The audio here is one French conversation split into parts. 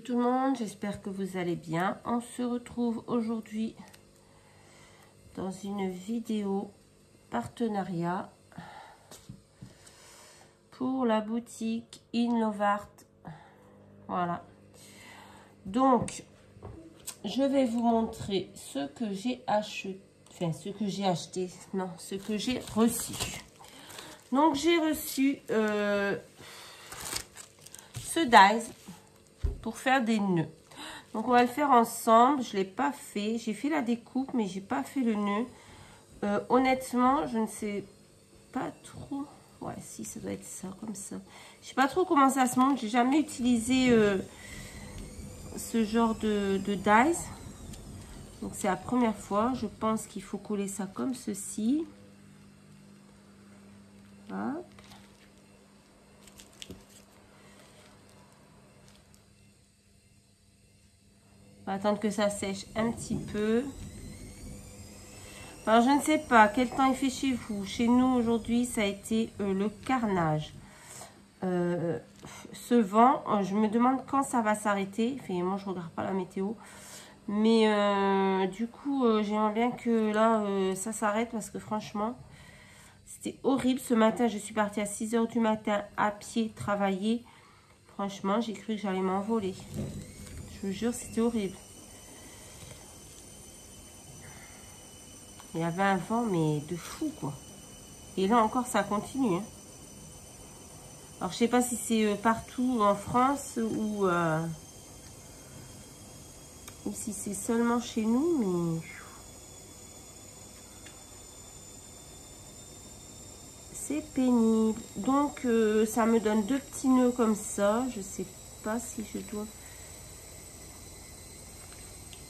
tout le monde, j'espère que vous allez bien. On se retrouve aujourd'hui dans une vidéo partenariat pour la boutique In Love Art. Voilà. Donc, je vais vous montrer ce que j'ai acheté. Enfin, ce que j'ai acheté. Non, ce que j'ai reçu. Donc, j'ai reçu ce dies pour faire des nœuds. Donc, on va le faire ensemble. Je ne l'ai pas fait. J'ai fait la découpe, mais j'ai pas fait le nœud. Honnêtement, je ne sais pas trop. Ouais, si, ça doit être ça, comme ça. Je sais pas trop comment ça se monte. J'ai jamais utilisé ce genre de dies. Donc, c'est la première fois. Je pense qu'il faut coller ça comme ceci. Hop. On va attendre que ça sèche un petit peu. Alors, je ne sais pas quel temps il fait chez vous. Chez nous, aujourd'hui, ça a été le carnage. Ce vent, je me demande quand ça va s'arrêter. Enfin, moi, je ne regarde pas la météo. Mais du coup, j'aimerais bien que là, ça s'arrête parce que franchement, c'était horrible. Ce matin, je suis partie à 6 h du matin à pied travailler. Franchement, j'ai cru que j'allais m'envoler. Je vous jure, c'était horrible. Il y avait un vent, mais de fou, quoi. Et là encore, ça continue. Hein. Alors, je sais pas si c'est partout en France ou si c'est seulement chez nous, mais... c'est pénible. Donc, ça me donne 2 petits nœuds comme ça. Je sais pas si je dois...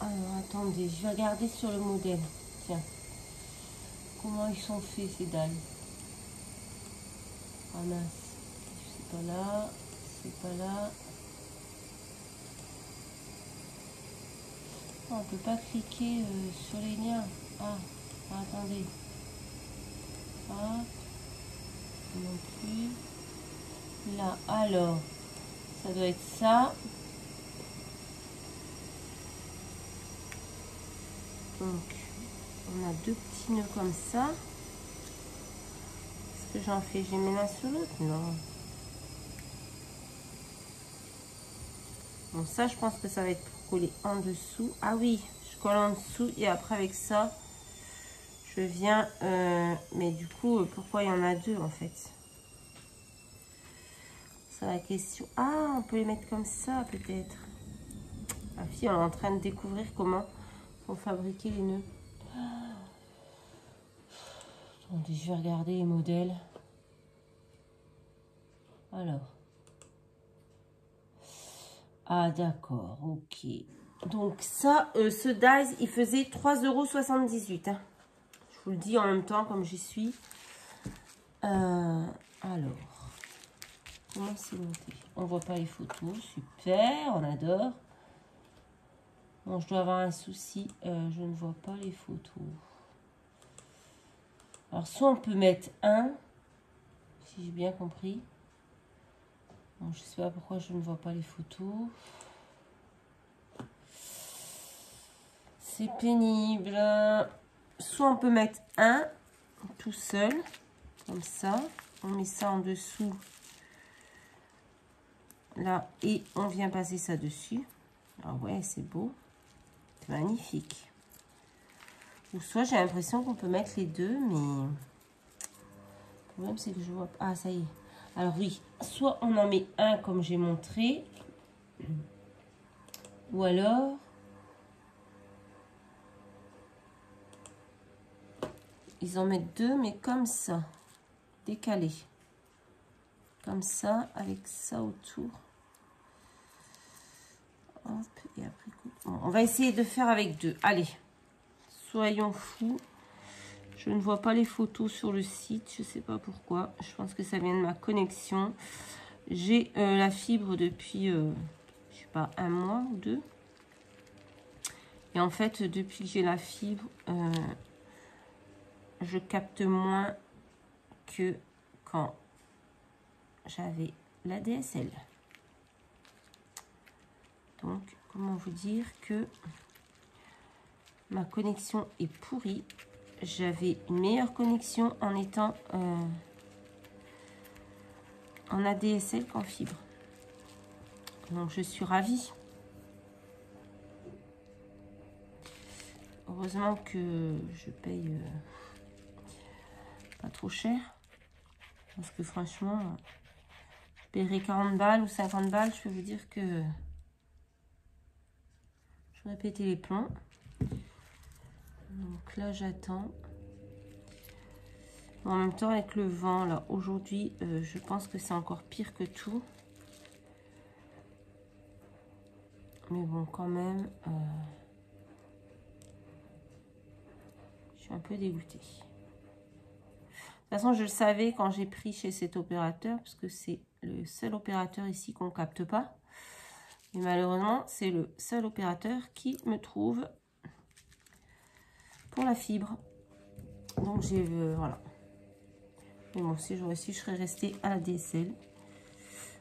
Alors, attendez, je vais regarder sur le modèle. Tiens. Comment ils sont faits, ces dalles? Ah mince. C'est pas là. C'est pas là. Oh, on peut pas cliquer sur les liens. Ah, attendez. Ah, non plus. Là, alors, ça doit être ça. Donc, on a 2 petits nœuds comme ça. Qu'est-ce que j'en fais? J'ai mes l'un sur l'autre? Non. Bon, ça, je pense que ça va être pour coller en dessous. Ah oui, je colle en dessous et après avec ça, je viens... mais du coup, pourquoi il y en a 2 en fait? C'est la question. Ah, on peut les mettre comme ça peut-être. La fille, elle est en train de découvrir comment on fabriquer les nœuds. Attendez, je vais regarder les modèles. Alors. Ah, d'accord, ok. Donc ça, ce dies, il faisait 3,78 €. Hein. Je vous le dis en même temps, comme j'y suis. Alors, comment c'est monté? On voit pas les photos, super, on adore. Bon, je dois avoir un souci, je ne vois pas les photos. Alors, soit on peut mettre un, si j'ai bien compris. Bon, je sais pas pourquoi je ne vois pas les photos. C'est pénible. Soit on peut mettre un tout seul, comme ça. On met ça en dessous. Là, et on vient passer ça dessus. Ah ouais, c'est beau. C'est magnifique. Ou soit j'ai l'impression qu'on peut mettre les deux, mais... Le problème, c'est que je vois... Ah, ça y est. Alors oui, soit on en met un comme j'ai montré. Ou alors... Ils en mettent 2, mais comme ça. Décalé. Comme ça, avec ça autour. Hop, et après... Bon, on va essayer de faire avec 2. Allez. Soyons fous. Je ne vois pas les photos sur le site. Je ne sais pas pourquoi. Je pense que ça vient de ma connexion. J'ai la fibre depuis, je sais pas, 1 mois ou 2. Et en fait, depuis que j'ai la fibre, je capte moins que quand j'avais la DSL. Donc, comment vous dire que ma connexion est pourrie. J'avais une meilleure connexion en étant en ADSL qu'en fibre. Donc, je suis ravie. Heureusement que je paye pas trop cher. Parce que franchement, je paierais 40 balles ou 50 balles. Je peux vous dire que j'aurais pété les plombs. Donc là, j'attends. En même temps, avec le vent, là, aujourd'hui, je pense que c'est encore pire que tout. Mais bon, quand même, je suis un peu dégoûtée. De toute façon, je le savais quand j'ai pris chez cet opérateur, parce que c'est le seul opérateur ici qu'on ne capte pas. Et malheureusement, c'est le seul opérateur qui me trouve pour la fibre. Donc, j'ai... voilà. Mais bon, si j'aurais su, je serais restée à la DSL.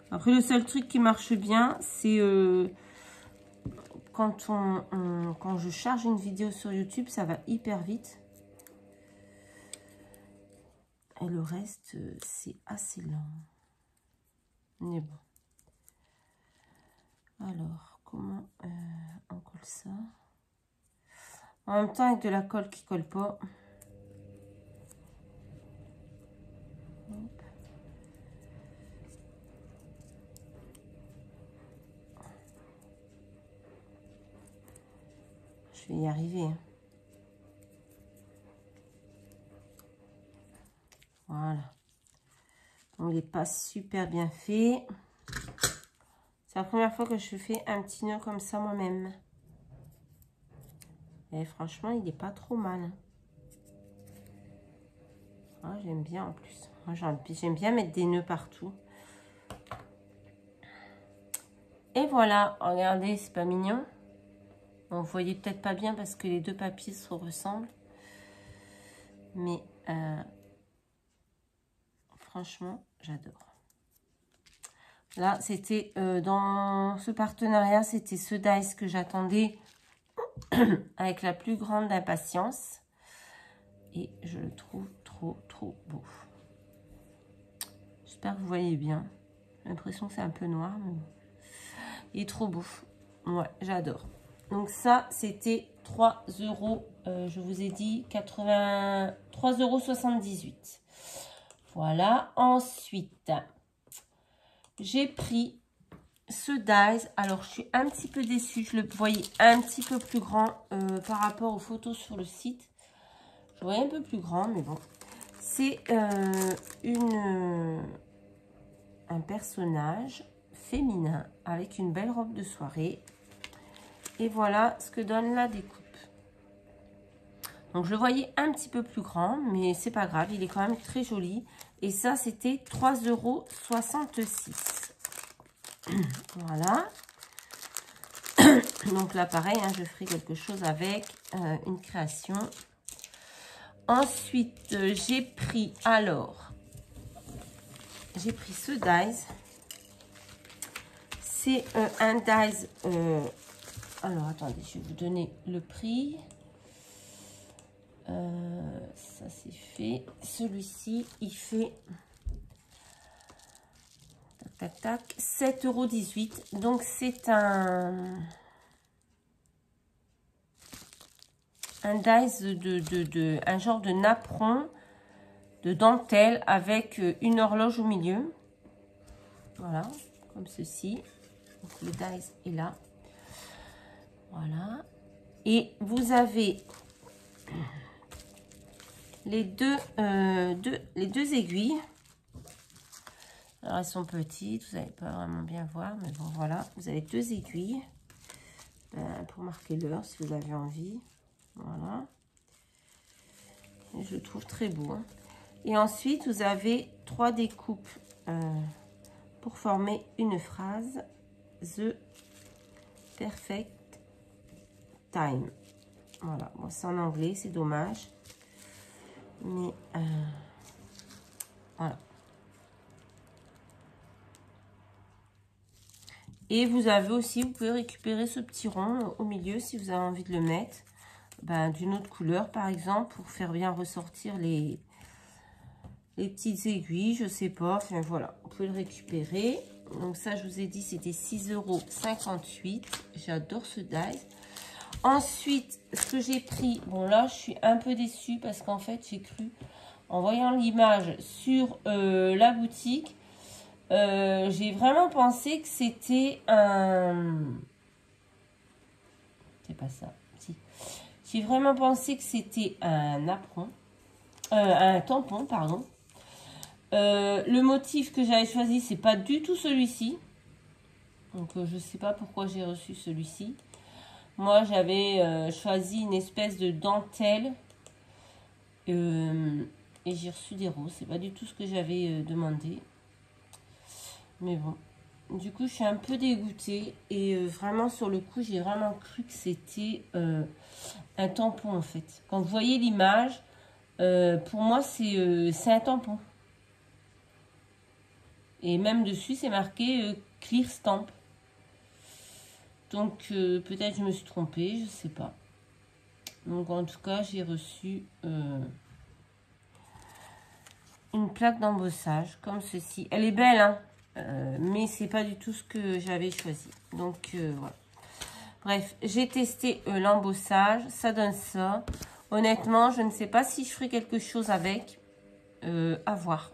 Après, le seul truc qui marche bien, c'est quand je charge une vidéo sur YouTube, ça va hyper vite. Et le reste, c'est assez lent. Mais bon. Alors, comment on colle ça? En même temps, avec de la colle qui colle pas. Hop. Je vais y arriver. Voilà. Bon, il n'est pas super bien fait. C'est la première fois que je fais un petit nœud comme ça moi-même. Et franchement, il n'est pas trop mal. Ah, j'aime bien en plus. Moi, j'aime bien mettre des nœuds partout. Et voilà, regardez, c'est pas mignon. Bon, vous voyez peut-être pas bien parce que les deux papiers se ressemblent. Mais franchement, j'adore. Là, c'était dans ce partenariat, c'était ce dice que j'attendais avec la plus grande impatience. Et je le trouve trop beau. J'espère que vous voyez bien. J'ai l'impression que c'est un peu noir, mais bon. Il est trop beau. Ouais, j'adore. Donc ça, c'était 3 €. Je vous ai dit 3,78 €. Voilà. Ensuite, j'ai pris ce dies. Alors, je suis un petit peu déçue. Je le voyais un petit peu plus grand par rapport aux photos sur le site. Je le voyais un peu plus grand, mais bon. C'est un personnage féminin avec une belle robe de soirée. Et voilà ce que donne la découpe. Donc, je le voyais un petit peu plus grand, mais c'est pas grave. Il est quand même très joli. Et ça, c'était 3,66 €. Voilà. Donc là, pareil, hein, je ferai quelque chose avec une création. Ensuite, j'ai pris ce dies. C'est un dies. Alors, attendez, je vais vous donner le prix. Ça, c'est fait. Celui-ci, il fait... Tac, tac, tac. 7,18 €. Donc, c'est un dies un genre de napperon de dentelle avec une horloge au milieu. Voilà, comme ceci. Donc, le dies est là. Voilà. Et vous avez les deux aiguilles. Alors, elles sont petites, vous n'allez pas vraiment bien voir, mais bon, voilà. Vous avez deux aiguilles pour marquer l'heure, si vous avez envie. Voilà. Et je le trouve très beau. Hein. Et ensuite, vous avez 3 découpes pour former une phrase. The perfect time. Voilà. Bon, c'est en anglais, c'est dommage. Mais voilà. Et vous avez aussi, vous pouvez récupérer ce petit rond au milieu si vous avez envie de le mettre. D'une autre couleur par exemple, pour faire bien ressortir les petites aiguilles, je sais pas. Enfin voilà, vous pouvez le récupérer. Donc ça, je vous ai dit, c'était 6,58 €. J'adore ce die. Ensuite, ce que j'ai pris, bon là, je suis un peu déçue parce qu'en fait, j'ai cru, en voyant l'image sur la boutique, j'ai vraiment pensé que c'était un... C'est pas ça, si. J'ai vraiment pensé que c'était un apron, un tampon, pardon. Le motif que j'avais choisi, c'est pas du tout celui-ci. Donc, je sais pas pourquoi j'ai reçu celui-ci. Moi, j'avais choisi une espèce de dentelle. Et j'ai reçu des roses. C'est pas du tout ce que j'avais demandé. Mais bon. Du coup, je suis un peu dégoûtée. Et vraiment, sur le coup, j'ai vraiment cru que c'était un tampon, en fait. Quand vous voyez l'image, pour moi, c'est un tampon. Et même dessus, c'est marqué Clear Stamp. Donc, peut-être je me suis trompée, je sais pas. Donc, en tout cas, j'ai reçu une plaque d'embossage comme ceci. Elle est belle, hein, mais c'est pas du tout ce que j'avais choisi. Donc, voilà. Bref, j'ai testé l'embossage. Ça donne ça. Honnêtement, je ne sais pas si je ferai quelque chose avec. À voir.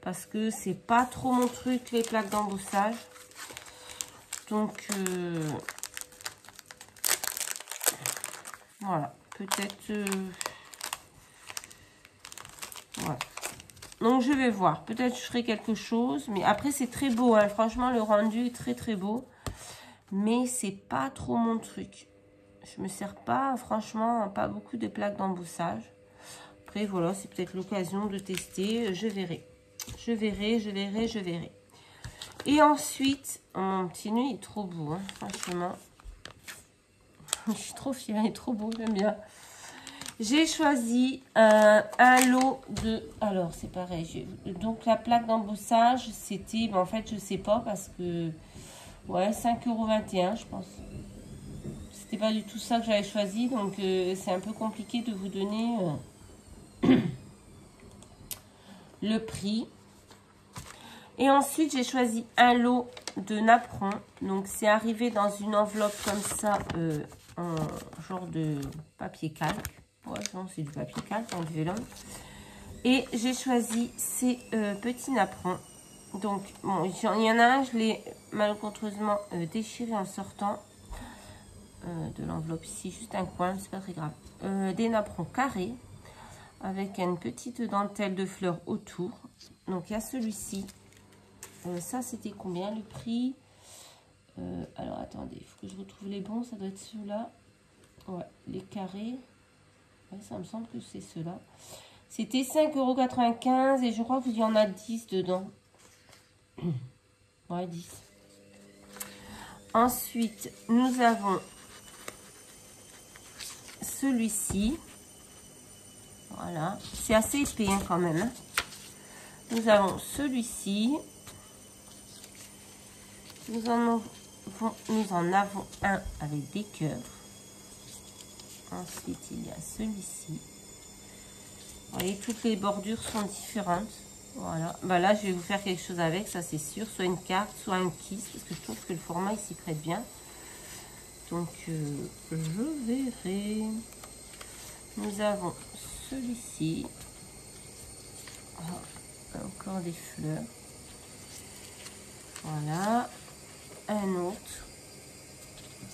Parce que c'est pas trop mon truc, les plaques d'embossage. Donc, voilà, peut-être... voilà. Donc, je vais voir. Peut-être je ferai quelque chose. Mais après, c'est très beau. Hein. Franchement, le rendu est très, très beau. Mais c'est pas trop mon truc. Je me sers pas, franchement, pas beaucoup de plaques d'embossage. Après, voilà, c'est peut-être l'occasion de tester. Je verrai. Je verrai. Et ensuite, mon petit nœud est trop beau, hein, franchement. Je suis trop fière, il est trop beau, j'aime bien. J'ai choisi un lot de... Alors, c'est pareil. Donc, la plaque d'embossage, c'était... en fait, je sais pas parce que... Ouais, 5,21 €, je pense. C'était pas du tout ça que j'avais choisi. Donc, c'est un peu compliqué de vous donner le prix. Et ensuite, j'ai choisi un lot de napperons. Donc, c'est arrivé dans une enveloppe comme ça, en genre de papier calque. Ouais, non, c'est du papier calque en vélin. Et j'ai choisi ces petits napperons. Donc, bon, il y en a un, je l'ai malencontreusement déchiré en sortant de l'enveloppe ici, juste un coin, c'est pas très grave. Des napperons carrés avec une petite dentelle de fleurs autour. Donc, il y a celui-ci. Ça, c'était combien le prix? Alors, attendez, il faut que je retrouve les bons. Ça doit être ceux-là. Ouais, les carrés. Ouais, ça me semble que c'est ceux-là. C'était 5,95 € et je crois qu'il y en a 10 dedans. Ouais, 10. Ensuite, nous avons celui-ci. Voilà. C'est assez épais hein, quand même. Hein. Nous avons celui-ci. Nous en avons un avec des cœurs. Ensuite, il y a celui-ci. Vous voyez, toutes les bordures sont différentes. Voilà. Bah là, je vais vous faire quelque chose avec, ça c'est sûr. Soit une carte, soit un kiss, parce que je trouve que le format, il s'y prête bien. Donc, je verrai. Nous avons celui-ci. Oh, encore des fleurs. Voilà. Un autre.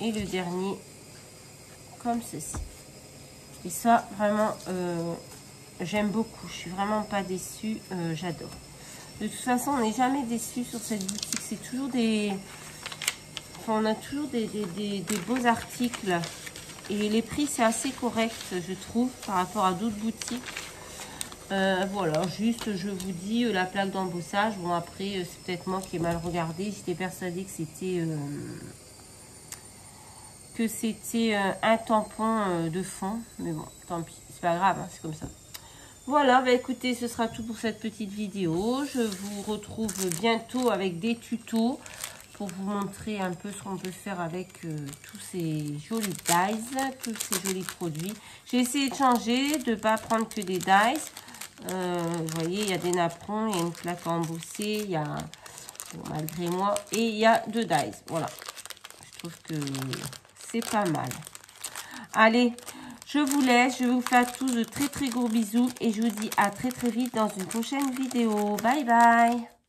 Et le dernier, comme ceci. Et ça, vraiment, j'aime beaucoup. Je suis vraiment pas déçue. J'adore. De toute façon, on n'est jamais déçu sur cette boutique. C'est toujours des... Enfin, on a toujours des beaux articles. Et les prix, c'est assez correct, je trouve, par rapport à d'autres boutiques. Voilà, juste, je vous dis, la plaque d'embossage. Bon, après, c'est peut-être moi qui ai mal regardé. J'étais persuadée que c'était... un tampon de fond, mais bon, tant pis, c'est pas grave, hein, c'est comme ça. Voilà, bah écoutez, ce sera tout pour cette petite vidéo. Je vous retrouve bientôt avec des tutos pour vous montrer un peu ce qu'on peut faire avec tous ces jolis dies, tous ces jolis produits. J'ai essayé de changer, de ne pas prendre que des dies. Vous voyez, il y a des napperons, il y a une plaque embossée, il y a, bon, malgré moi, et il y a 2 dies. Voilà, je trouve que c'est pas mal. Allez, je vous laisse, je vous fais à tous de très gros bisous et je vous dis à très vite dans une prochaine vidéo. Bye bye.